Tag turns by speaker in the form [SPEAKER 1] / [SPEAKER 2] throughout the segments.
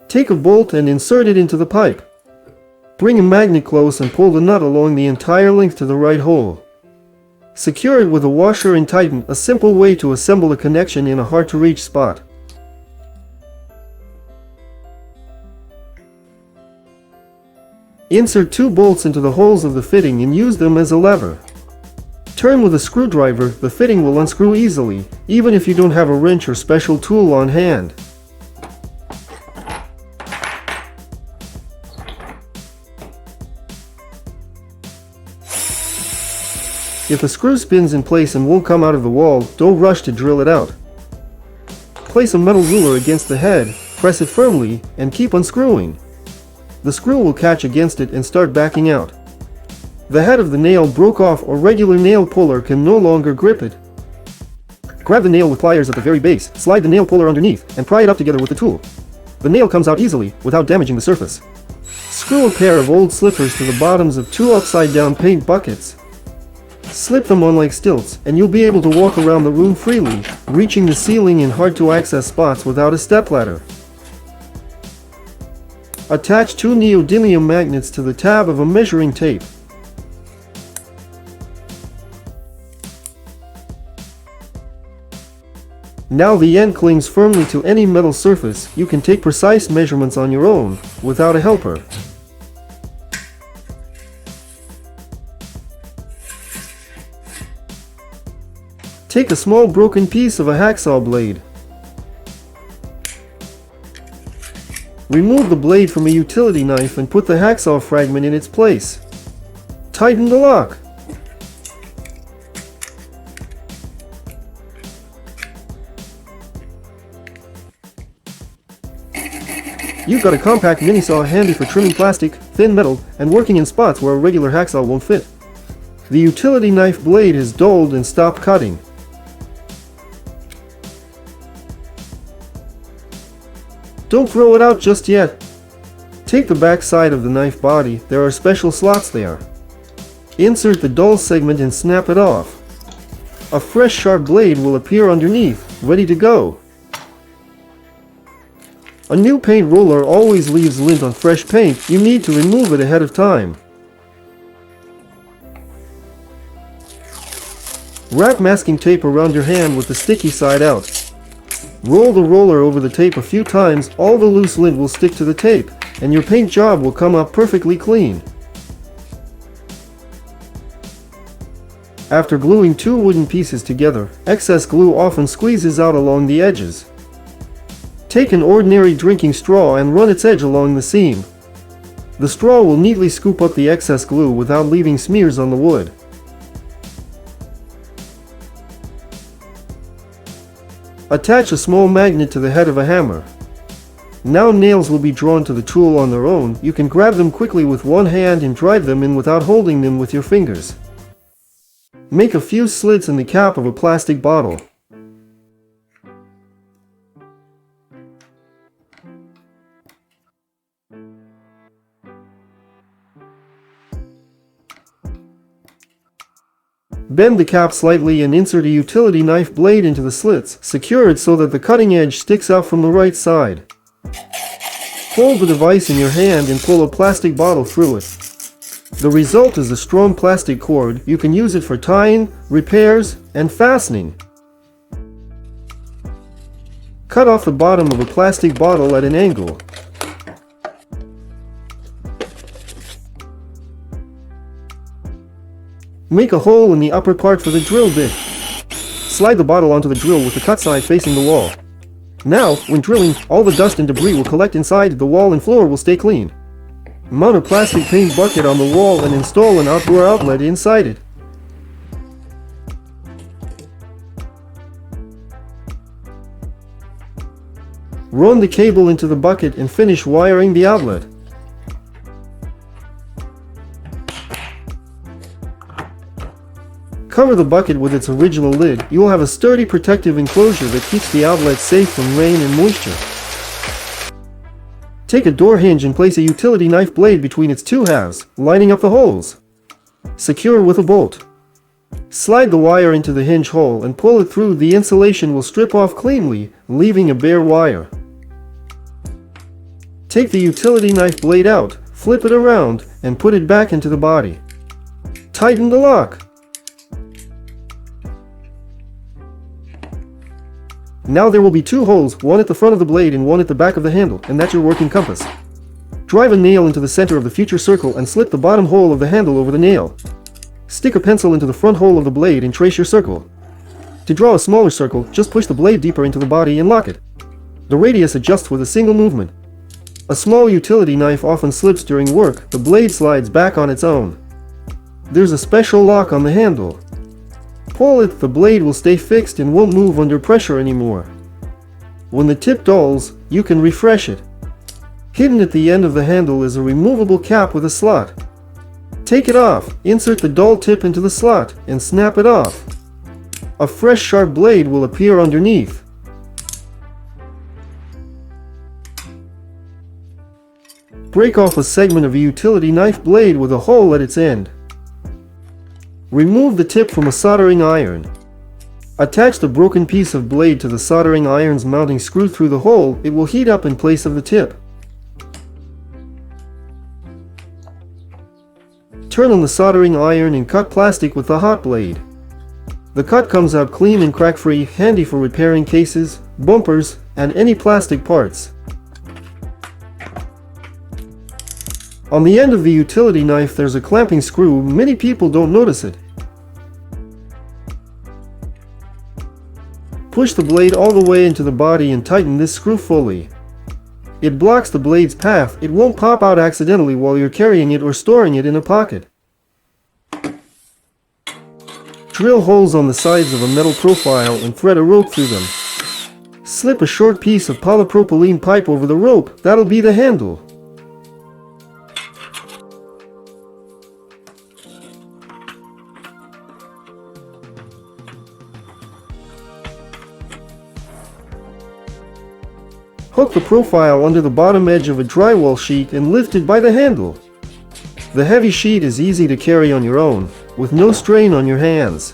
[SPEAKER 1] Take a bolt and insert it into the pipe. Bring a magnet close and pull the nut along the entire length to the right hole. Secure it with a washer and tighten, a simple way to assemble a connection in a hard-to-reach spot. Insert 2 bolts into the holes of the fitting and use them as a lever. Turn with a screwdriver, the fitting will unscrew easily, even if you don't have a wrench or special tool on hand. If a screw spins in place and won't come out of the wall, don't rush to drill it out. Place a metal ruler against the head, press it firmly, and keep unscrewing. The screw will catch against it and start backing out. The head of the nail broke off or regular nail puller can no longer grip it. Grab the nail with pliers at the very base, slide the nail puller underneath, and pry it up together with the tool. The nail comes out easily, without damaging the surface. Screw a pair of old slippers to the bottoms of 2 upside-down paint buckets. Slip them on like stilts, and you'll be able to walk around the room freely, reaching the ceiling in hard-to-access spots without a stepladder. Attach 2 neodymium magnets to the tab of a measuring tape. Now the end clings firmly to any metal surface. You can take precise measurements on your own, without a helper. Take a small broken piece of a hacksaw blade. Remove the blade from a utility knife and put the hacksaw fragment in its place. Tighten the lock. You've got a compact mini saw handy for trimming plastic, thin metal, and working in spots where a regular hacksaw won't fit. The utility knife blade is dulled and stopped cutting. Don't throw it out just yet. Take the back side of the knife body, there are special slots there. Insert the dull segment and snap it off. A fresh sharp blade will appear underneath, ready to go. A new paint roller always leaves lint on fresh paint. You need to remove it ahead of time. Wrap masking tape around your hand with the sticky side out. Roll the roller over the tape a few times, all the loose lint will stick to the tape, and your paint job will come up perfectly clean. After gluing 2 wooden pieces together, excess glue often squeezes out along the edges. Take an ordinary drinking straw and run its edge along the seam. The straw will neatly scoop up the excess glue without leaving smears on the wood. Attach a small magnet to the head of a hammer. Now nails will be drawn to the tool on their own. You can grab them quickly with one hand and drive them in without holding them with your fingers. Make a few slits in the cap of a plastic bottle. Bend the cap slightly and insert a utility knife blade into the slits. Secure it so that the cutting edge sticks out from the right side. Hold the device in your hand and pull a plastic bottle through it. The result is a strong plastic cord. You can use it for tying, repairs, and fastening. Cut off the bottom of a plastic bottle at an angle. Make a hole in the upper part for the drill bit. Slide the bottle onto the drill with the cut side facing the wall. Now, when drilling, all the dust and debris will collect inside, the wall and floor will stay clean. Mount a plastic paint bucket on the wall and install an outdoor outlet inside it. Run the cable into the bucket and finish wiring the outlet. Cover the bucket with its original lid. You will have a sturdy protective enclosure that keeps the outlet safe from rain and moisture. Take a door hinge and place a utility knife blade between its 2 halves, lining up the holes. Secure with a bolt. Slide the wire into the hinge hole and pull it through. The insulation will strip off cleanly, leaving a bare wire. Take the utility knife blade out, flip it around, and put it back into the body. Tighten the lock. Now there will be two holes, one at the front of the blade and one at the back of the handle, and that's your working compass. Drive a nail into the center of the future circle and slip the bottom hole of the handle over the nail. Stick a pencil into the front hole of the blade and trace your circle. To draw a smaller circle, just push the blade deeper into the body and lock it. The radius adjusts with a single movement. A small utility knife often slips during work, the blade slides back on its own. There's a special lock on the handle. Pull it, the blade will stay fixed and won't move under pressure anymore. When the tip dulls, you can refresh it. Hidden at the end of the handle is a removable cap with a slot. Take it off, insert the dull tip into the slot, and snap it off. A fresh sharp blade will appear underneath. Break off a segment of a utility knife blade with a hole at its end. Remove the tip from a soldering iron. Attach the broken piece of blade to the soldering iron's mounting screw through the hole. It will heat up in place of the tip. Turn on the soldering iron and cut plastic with the hot blade. The cut comes out clean and crack-free, handy for repairing cases, bumpers, and any plastic parts. On the end of the utility knife there's a clamping screw. Many people don't notice it. Push the blade all the way into the body and tighten this screw fully. It blocks the blade's path. It won't pop out accidentally while you're carrying it or storing it in a pocket. Drill holes on the sides of a metal profile and thread a rope through them. Slip a short piece of polypropylene pipe over the rope. That'll be the handle. Hook the profile under the bottom edge of a drywall sheet and lift it by the handle. The heavy sheet is easy to carry on your own, with no strain on your hands.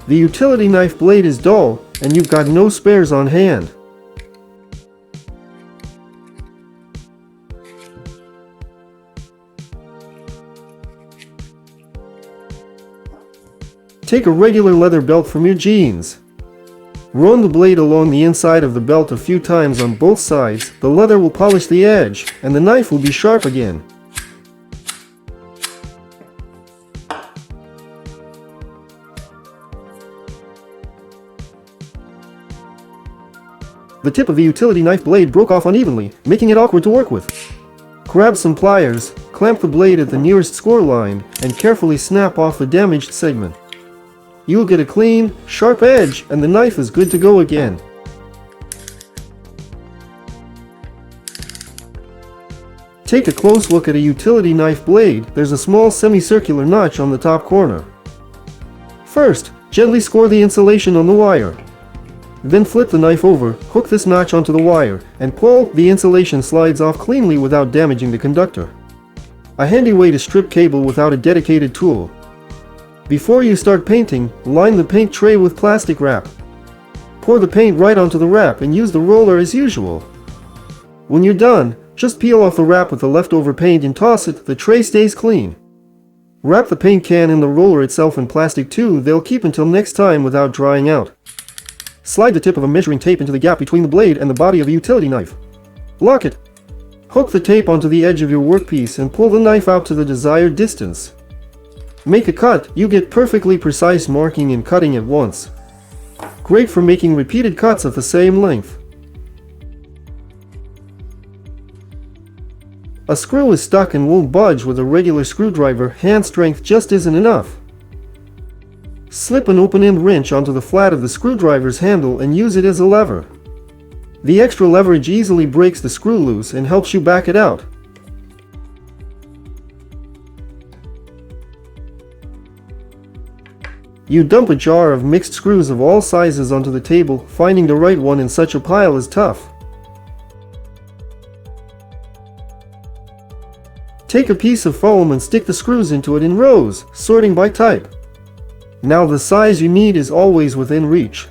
[SPEAKER 1] The utility knife blade is dull, and you've got no spares on hand. Take a regular leather belt from your jeans. Run the blade along the inside of the belt a few times on both sides. The leather will polish the edge, and the knife will be sharp again. The tip of the utility knife blade broke off unevenly, making it awkward to work with. Grab some pliers, clamp the blade at the nearest score line, and carefully snap off the damaged segment. You'll get a clean, sharp edge, and the knife is good to go again. Take a close look at a utility knife blade. There's a small semicircular notch on the top corner. First, gently score the insulation on the wire. Then flip the knife over, hook this notch onto the wire, and pull. The insulation slides off cleanly without damaging the conductor. A handy way to strip cable without a dedicated tool. Before you start painting, line the paint tray with plastic wrap. Pour the paint right onto the wrap and use the roller as usual. When you're done, just peel off the wrap with the leftover paint and toss it. The tray stays clean. Wrap the paint can and the roller itself in plastic too. They'll keep until next time without drying out. Slide the tip of a measuring tape into the gap between the blade and the body of a utility knife. Lock it. Hook the tape onto the edge of your workpiece and pull the knife out to the desired distance. Make a cut. You get perfectly precise marking and cutting at once. Great for making repeated cuts of the same length. A screw is stuck and won't budge with a regular screwdriver. Hand strength just isn't enough. Slip an open-end wrench onto the flat of the screwdriver's handle and use it as a lever. The extra leverage easily breaks the screw loose and helps you back it out. You dump a jar of mixed screws of all sizes onto the table. Finding the right one in such a pile is tough. Take a piece of foam and stick the screws into it in rows, sorting by type. Now the size you need is always within reach.